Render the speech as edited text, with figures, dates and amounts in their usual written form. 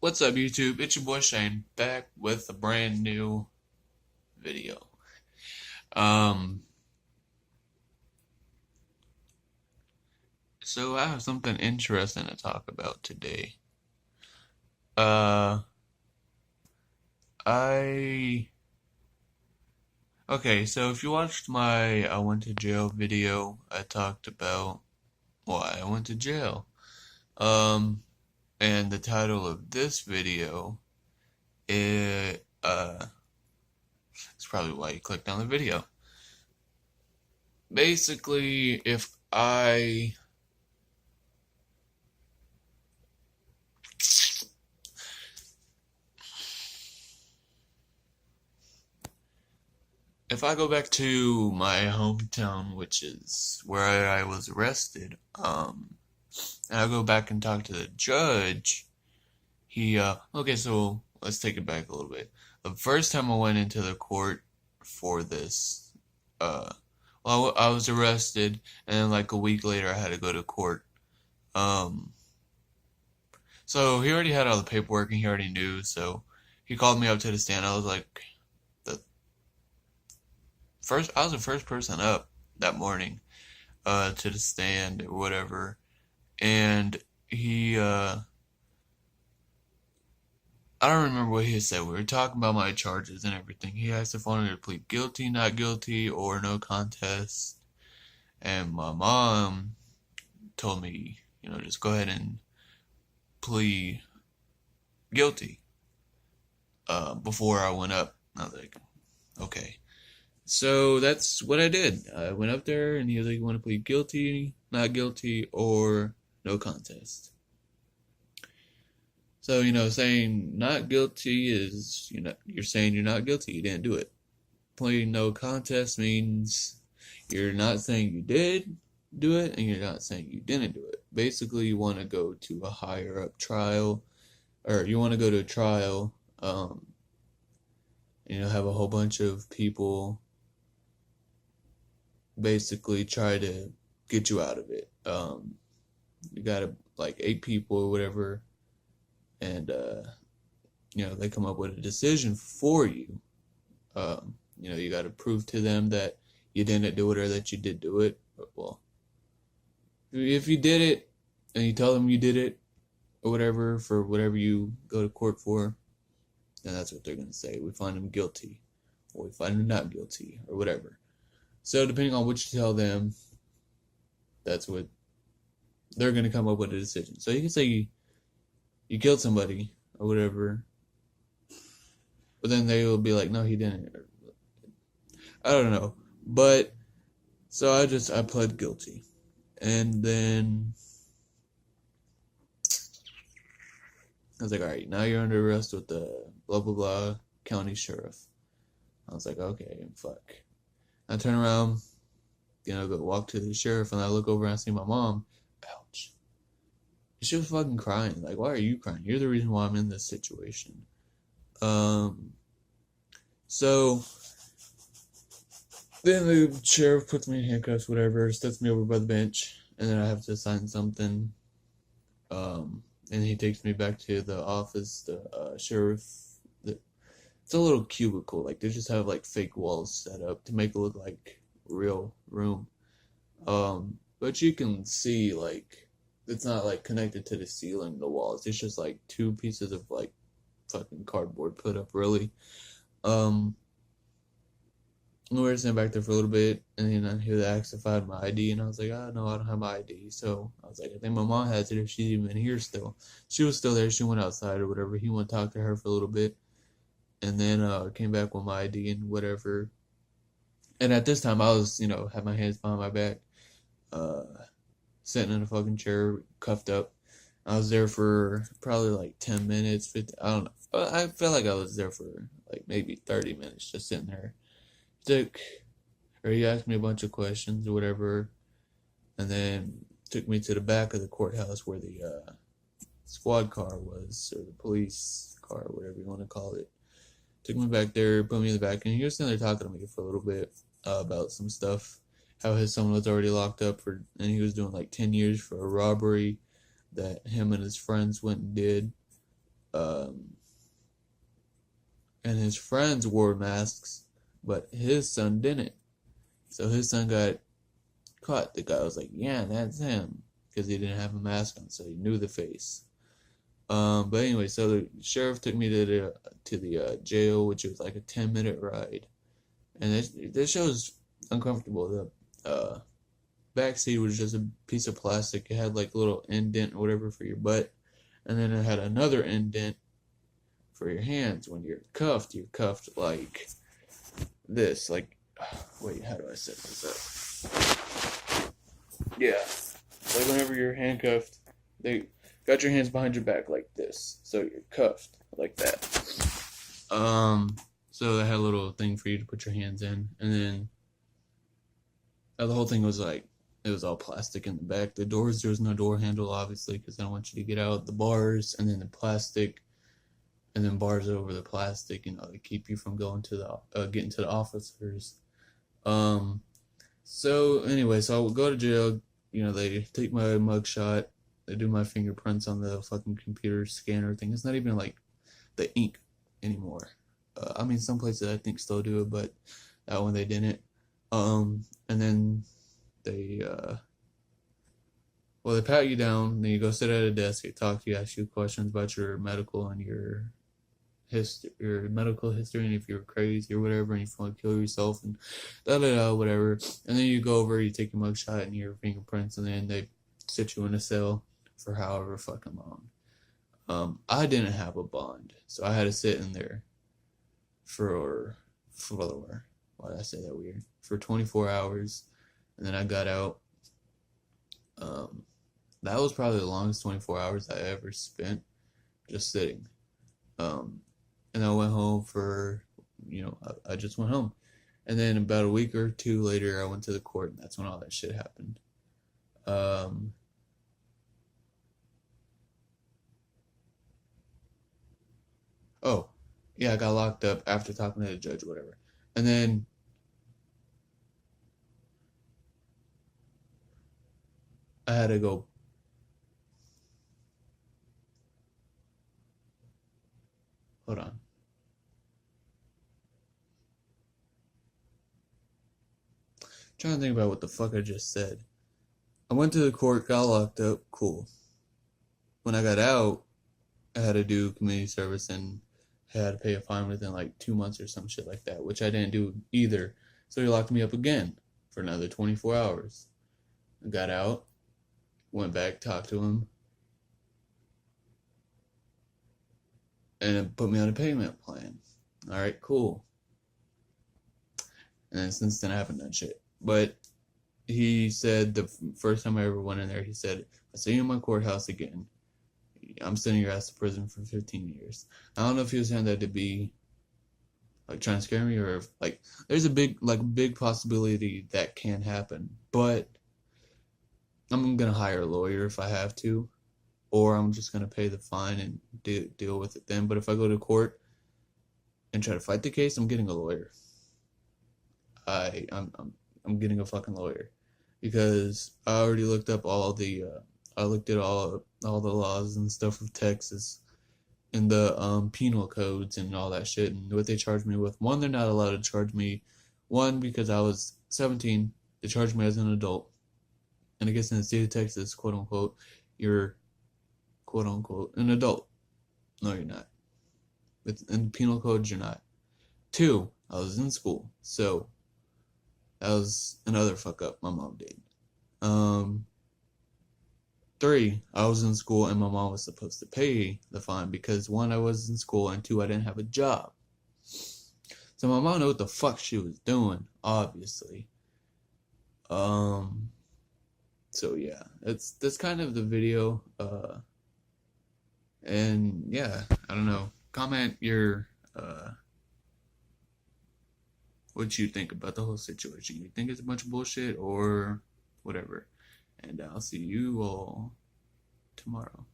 What's up, YouTube? It's your boy Shane back with a brand new video. Um, so I have something interesting to talk about today. Uh, I okay. So if you watched my I went to jail video, I talked about why I went to jail. Um, and the title of this video is probably why you clicked on the video. Basically, if I go back to my hometown, which is where I was arrested, and I go back and talk to the judge, okay, so let's take it back a little bit. The first time I went into the court for this, uh, well, I was arrested, and then like a week later, I had to go to court. Um, so he already had all the paperwork, and he already knew, so he called me up to the stand. I was like, the I was the first person up that morning, to the stand or whatever, and I don't remember what he said. We were talking about my charges and everything. He asked if I wanted to plead guilty, not guilty, or no contest. And my mom told me, just go ahead and plead guilty, before I went up. I was like, okay. So that's what I did. I went up there and he was like, you want to plead guilty, not guilty, or no contest. So, saying not guilty is, you're saying you're not guilty. You didn't do it. Pleading no contest means you're not saying you did do it and you're not saying you didn't do it. Basically, you want to go to a higher up trial, or you want to go to a trial, have a whole bunch of people basically try to get you out of it. You got like 8 people or whatever, and they come up with a decision for you. You got to prove to them that you didn't do it or that you did do it. Well, if you did it and you tell them you did it or whatever for whatever you go to court for, then that's what they're going to say. We find them guilty, or we find them not guilty, or whatever. So depending on what you tell them, that's what they're going to come up with a decision. So you can say you killed somebody or whatever, but then they will be like, no, he didn't. I don't know. But so I pled guilty. And then I was like, all right, now you're under arrest with the blah blah blah county sheriff. I was like, okay, fuck. I turn around, go walk to the sheriff, and I look over and I see my mom. Ouch. She was fucking crying. Like, why are you crying? You're the reason why I'm in this situation. So then the sheriff puts me in handcuffs, whatever, sets me over by the bench, and then I have to sign something. And he takes me back to the office. The sheriff, it's a little cubicle. Like they just have like fake walls set up to make it look like real room. But you can see like it's not like connected to the ceiling, the walls. It's just like 2 pieces of like fucking cardboard put up, really. We were sitting back there for a little bit, and then I hear the ask if I had my ID, and I was like, oh, no, I don't have my ID. So I was like, I think my mom has it if she's even here still. She was still there. She went outside or whatever. He went to talk to her for a little bit, and then came back with my ID and whatever. And at this time, I was, had my hands behind my back, sitting in a fucking chair, cuffed up. I was there for probably like 10 minutes, 50, I don't know. I felt like I was there for like maybe 30 minutes just sitting there. He asked me a bunch of questions or whatever, and then took me to the back of the courthouse where the squad car was, or the police car, or whatever you want to call it. Took me back there, put me in the back, and he was sitting there talking to me for a little bit, about some stuff, how his son was already locked up and he was doing like 10 years for a robbery that him and his friends went and did. Um, and his friends wore masks, but his son didn't. So his son got caught. The guy was like, "Yeah, that's him," because he didn't have a mask on, so he knew the face. But anyway, so the sheriff took me to the jail, which was like a 10-minute ride, and this show's uncomfortable. The back seat was just a piece of plastic. It had like a little indent or whatever for your butt, and then it had another indent for your hands. When you're cuffed like this. Like, wait, how do I set this up? Yeah, like whenever you're handcuffed, they got your hands behind your back like this, so you're cuffed like that. So they had a little thing for you to put your hands in, and then the whole thing was like, it was all plastic in the back. The doors, there was no door handle, obviously, because I don't want you to get out. The bars, and then the plastic, and then bars over the plastic, to keep you from going to the getting to the officers. So anyway, so I would go to jail. They take my mugshot. They do my fingerprints on the fucking computer scanner thing. It's not even like the ink anymore. I mean, some places I think still do it, but that one they didn't. And then they pat you down, then you go sit at a desk, they talk to you, ask you questions about your medical and your medical history, and if you're crazy or whatever, and if you want to kill yourself, and whatever. And then you go over, you take your mugshot and your fingerprints, and then they sit you in a cell for however fucking long. I didn't have a bond, so I had to sit in there for why did I say that weird? For 24 hours, and then I got out. That was probably the longest 24 hours I ever spent just sitting. And I went home I just went home. And then about a week or two later, I went to the court, and that's when all that shit happened. Oh, yeah, I got locked up after talking to the judge, whatever. And then I had to go. Hold on. Trying to think about what the fuck I just said. I went to the court, got locked up, cool. When I got out, I had to do community service and had to pay a fine within like 2 months or some shit like that, which I didn't do either. So he locked me up again for another 24 hours. I got out, went back, talked to him, and it put me on a payment plan. Alright, cool. And then since then I haven't done shit. But he said the first time I ever went in there, he said, "I see you in my courthouse again, I'm sending your ass to prison for 15 years. I don't know if he was saying that to be like trying to scare me, or if, like, there's a big possibility that can happen. But I'm gonna hire a lawyer if I have to, or I'm just gonna pay the fine and deal with it then. But if I go to court and try to fight the case, I'm getting a lawyer. I'm getting a fucking lawyer, because I already looked up I looked at all the laws and stuff of Texas and the penal codes and all that shit, and what they charged me with. One, they're not allowed to charge me. One, because I was 17, they charged me as an adult. And I guess in the state of Texas, quote unquote, you're quote unquote an adult. No, you're not. In the penal codes, you're not. Two, I was in school, so that was another fuck up my mom did. Three, I was in school and my mom was supposed to pay the fine because, one, I was in school, and two, I didn't have a job. So my mom knew what the fuck she was doing, obviously. So yeah, that's kind of the video. And yeah, I don't know. Comment your what you think about the whole situation. You think it's a bunch of bullshit or whatever. And I'll see you all tomorrow.